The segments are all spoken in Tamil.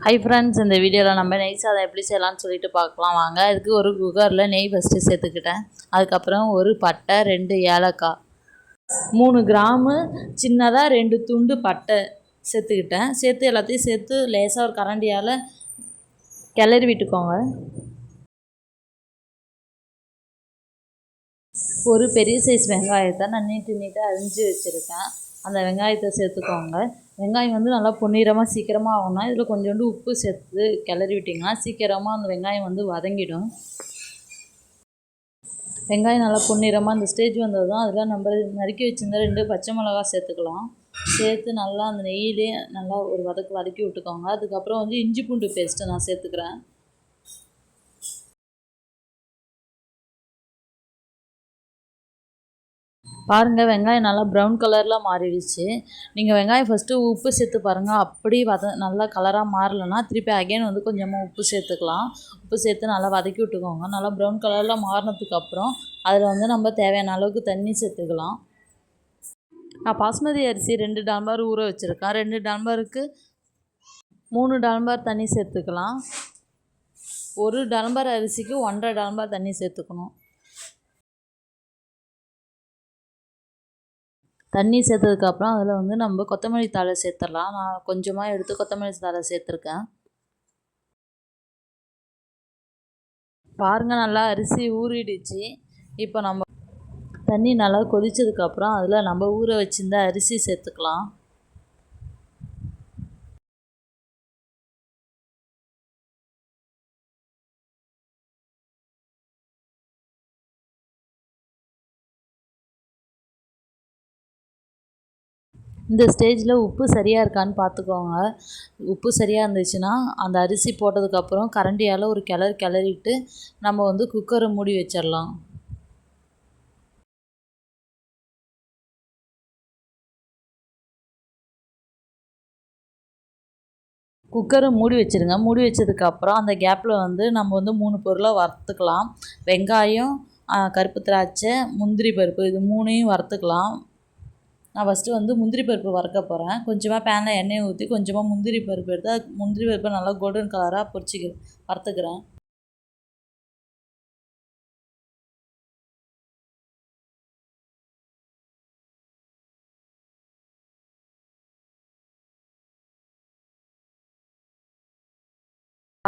ஹை ஃப்ரெண்ட்ஸ், இந்த வீடியோவில் நம்ம நெய் சாதம் எப்படி செய்யலாம்னு சொல்லிட்டு பார்க்கலாம் வாங்க. அதுக்கு ஒரு குக்கரில் நெய் ஃபஸ்ட்டு சேர்த்துக்கிட்டேன். அதுக்கப்புறம் ஒரு பட்டை, 2 ஏலக்காய், 3 கிராமு சின்னதாக 2 துண்டு பட்டை சேர்த்துக்கிட்டேன். சேர்த்து எல்லாத்தையும் சேர்த்து லேசாக ஒரு கரண்டியால் கிளறி விட்டுக்கோங்க. ஒரு பெரிய சைஸ் வெங்காயத்தை நான் நீட்டாக அரிஞ்சு வச்சுருக்கேன். அந்த வெங்காயத்தை சேர்த்துக்கோங்க. வெங்காயம் வந்து நல்லா பொன்னிறமாக சீக்கிரமாக ஆகும்னா இதில் கொஞ்சோண்டு உப்பு சேர்த்து கிளறி விட்டிங்கன்னா சீக்கிரமாக அந்த வெங்காயம் வந்து வதங்கிடும். வெங்காயம் நல்லா பொன்னிறமாக அந்த ஸ்டேஜ் வந்தது தான் அதில் நம்ம நறுக்கி வச்சுருந்த 2 பச்சை மிளகா சேர்த்துக்கலாம். சேர்த்து நல்லா அந்த நெய்யிலே நல்லா ஒரு வதக்கி விட்டுக்கோங்க. அதுக்கப்புறம் வந்து இஞ்சி பூண்டு பேஸ்ட்டு நான் சேர்த்துக்கிறேன். பாருங்கள், வெங்காயம் நல்லா ப்ரௌன் கலரில் மாறிடுச்சு. நீங்கள் வெங்காயம் ஃபஸ்ட்டு உப்பு சேர்த்து பாருங்கள். அப்படி நல்லா கலராக மாறலைன்னா திருப்பி அகைன் வந்து கொஞ்சமாக உப்பு சேர்த்துக்கலாம். உப்பு சேர்த்து நல்லா வதக்கி விட்டுக்கோங்க. நல்லா ப்ரௌன் கலரில் மாறினதுக்கப்புறம் அதில் வந்து நம்ம தேவையான அளவுக்கு தண்ணி சேர்த்துக்கலாம். நான் பாஸ்மதி அரிசி 2 டம்ளர் ஊற வச்சுருக்கேன். 2 டம்ளருக்கு 3 டம்ளர் தண்ணி சேர்த்துக்கலாம். 1 டம்ளர் அரிசிக்கு 1.5 டம்ளர் தண்ணி சேர்த்துக்கணும். தண்ணி சேர்த்ததுக்கப்புறம் அதில் வந்து நம்ம கொத்தமல்லி தழை சேர்த்துடலாம். நான் கொஞ்சமாக எடுத்து கொத்தமல்லி தழை சேர்த்துருக்கேன். பாருங்கள், நல்லா அரிசி ஊறிடுச்சு. இப்போ நம்ம தண்ணி நல்லா கொதிச்சதுக்கப்புறம் அதில் நம்ம ஊற வச்சுருந்த அரிசி சேர்த்துக்கலாம். இந்த ஸ்டேஜில் உப்பு சரியாக இருக்கான்னு பார்த்துக்கோங்க. உப்பு சரியாக இருந்துச்சுன்னா அந்த அரிசி போட்டதுக்கப்புறம் கரண்டியால் ஒரு கிளறிட்டு நம்ம வந்து குக்கரை மூடி வச்சிடலாம். குக்கரை மூடி வச்சுருங்க. மூடி வச்சதுக்கப்புறம் அந்த கேப்பில் வந்து நம்ம வந்து 3 பொருளை வறுத்துக்கலாம். வெங்காயம், கருப்பு திராட்சை, முந்திரி பருப்பு, இது 3ஐயும் வறுத்துக்கலாம். நான் ஃபஸ்ட்டு வந்து முந்திரி பருப்பு வறுக்க போகிறேன். கொஞ்சமாக பேனில் எண்ணெயை ஊற்றி கொஞ்சமாக முந்திரி பருப்பு எடுத்து முந்திரி பருப்பை நல்லா கோல்டன் கலராக வறுத்துக்கிறேன்.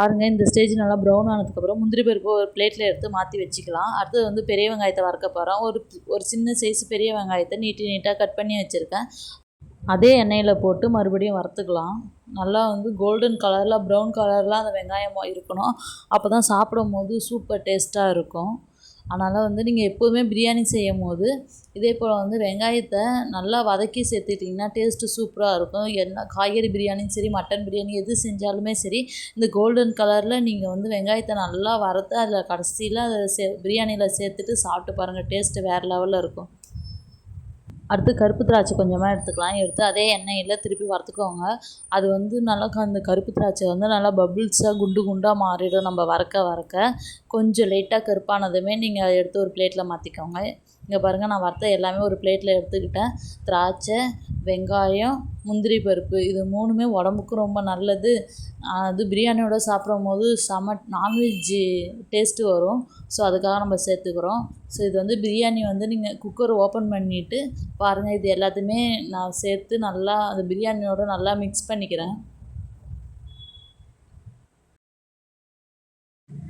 பாருங்கள், இந்த ஸ்டேஜ் நல்லா ப்ரௌன் ஆனதுக்கப்புறம் முந்திரி பருப்பு ஒரு பிளேட்டில் எடுத்து மாற்றி வச்சுக்கலாம். அடுத்தது வந்து பெரிய வெங்காயத்தை வறுக்க போகிறோம். ஒரு சின்ன சைஸ் பெரிய வெங்காயத்தை நீட்டாக கட் பண்ணி வச்சுருக்கேன். அதே எண்ணெயில் போட்டு மறுபடியும் வறுத்துக்கலாம். நல்லா வந்து கோல்டன் கலரில் ப்ரௌன் கலரில் அந்த வெங்காயம் இருக்கணும். அப்போ தான் சாப்பிடும் போது சூப்பர் டேஸ்ட்டாக இருக்கும். அதனால் வந்து நீங்கள் எப்போதுமே பிரியாணி செய்யும் போது இதே போல் வந்து வெங்காயத்தை நல்லா வதக்கி சேர்த்துட்டிங்கன்னா டேஸ்ட்டு சூப்பராக இருக்கும். என்ன காய்கறி பிரியாணியும் சரி, மட்டன் பிரியாணி எது செஞ்சாலுமே சரி, இந்த கோல்டன் கலரில் நீங்கள் வந்து வெங்காயத்தை நல்லா வறுத்து அதில் கடைசியில் அதை பிரியாணியில் சேர்த்துட்டு சாப்பிட்டு பாருங்கள். டேஸ்ட்டு வேறு லெவலில் இருக்கும். அடுத்து கருப்பு திராட்சை கொஞ்சமாக எடுத்துக்கலாம். எடுத்து அதே எண்ணெயில் திருப்பி வறுத்துக்கோங்க. அது வந்து நல்லா அந்த கருப்பு திராட்சை வந்து நல்லா பபுள்ஸாக குண்டாக மாறிடும். நம்ம வறுக்க கொஞ்சம் லைட்டாக கருப்பானதுமே நீங்கள் அதை எடுத்து ஒரு பிளேட்டில் மாற்றிக்கோங்க. இங்கே பாருங்கள், நான் வறுத்த எல்லாமே ஒரு பிளேட்டில் எடுத்துக்கிட்டேன். திராட்சை, வெங்காயம், முந்திரி பருப்பு, இது 3மே உடம்புக்கு ரொம்ப நல்லது. அது பிரியாணியோட சாப்பிடும் போது நான்வெஜ்ஜு டேஸ்ட்டு வரும். ஸோ அதுக்காக நம்ம சேர்த்துக்கிறோம். ஸோ இது வந்து பிரியாணி வந்து நீங்கள் குக்கர் ஓப்பன் பண்ணிவிட்டு பாருங்கள், இது எல்லாத்தையுமே நான் சேர்த்து நல்லா அந்த பிரியாணியோட நல்லா மிக்ஸ் பண்ணிக்கிறேன்.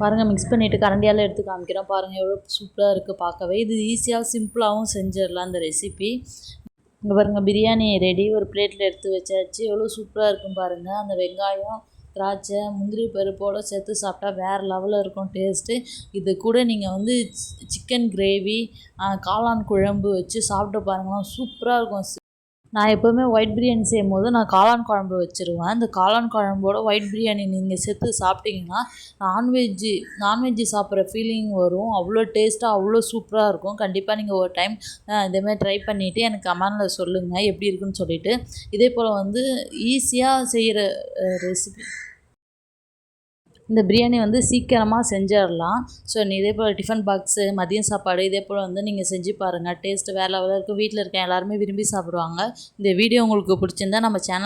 பாருங்கள், மிக்ஸ் பண்ணிவிட்டு கரண்டியால் எடுத்து காமிக்கிறேன். பாருங்கள், எவ்வளோ சூப்பராக இருக்குது பார்க்கவே. இது ஈஸியாக சிம்பிளாகவும் செஞ்சிடலாம் இந்த ரெசிபி. இங்கே பாருங்கள், பிரியாணி ரெடி. ஒரு பிளேட்டில் எடுத்து வச்சாச்சு. எவ்வளோ சூப்பராக இருக்கும் பாருங்கள். அந்த வெங்காயம், திராட்சை, முந்திரி பருப்போடு சேர்த்து சாப்பிட்டா வேறு லெவலில் இருக்கும் டேஸ்ட்டு. இது கூட நீங்கள் வந்து சிக்கன் கிரேவி, காளான் குழம்பு வச்சு சாப்பிட்டு பாருங்களேன், சூப்பராக இருக்கும். நான் எப்போவுமே ஒயிட் பிரியாணி செய்யும் போது நான் காளான் குழம்பு வச்சுருவேன். இந்த காளான் குழம்போட ஒயிட் பிரியாணி நீங்கள் சேர்த்து சாப்பிட்டிங்கன்னா நான்வெஜ்ஜு சாப்பிட்ற ஃபீலிங் வரும். அவ்வளோ டேஸ்ட்டாக அவ்வளோ சூப்பராக இருக்கும். கண்டிப்பாக நீங்கள் ஒரு டைம் இதேமாதிரி ட்ரை பண்ணிவிட்டு எனக்கு கமெண்டில் சொல்லுங்கள் எப்படி இருக்குன்னு சொல்லிவிட்டு. இதே போல் வந்து ஈஸியாக செய்கிற ரெசிபி இந்த பிரியாணி வந்து சீக்கிரமாக செஞ்சிடலாம். ஸோ இதே போல் டிஃபன் பாக்ஸு, மதியம் சாப்பாடு இதே போல் வந்து நீங்கள் செஞ்சு பாருங்கள். டேஸ்ட்டு வேறு லெவலில் இருக்கும். வீட்டில் இருக்க எல்லாருமே விரும்பி சாப்பிடுவாங்க. இந்த வீடியோ உங்களுக்கு பிடிச்சிருந்தா நம்ம சேனல்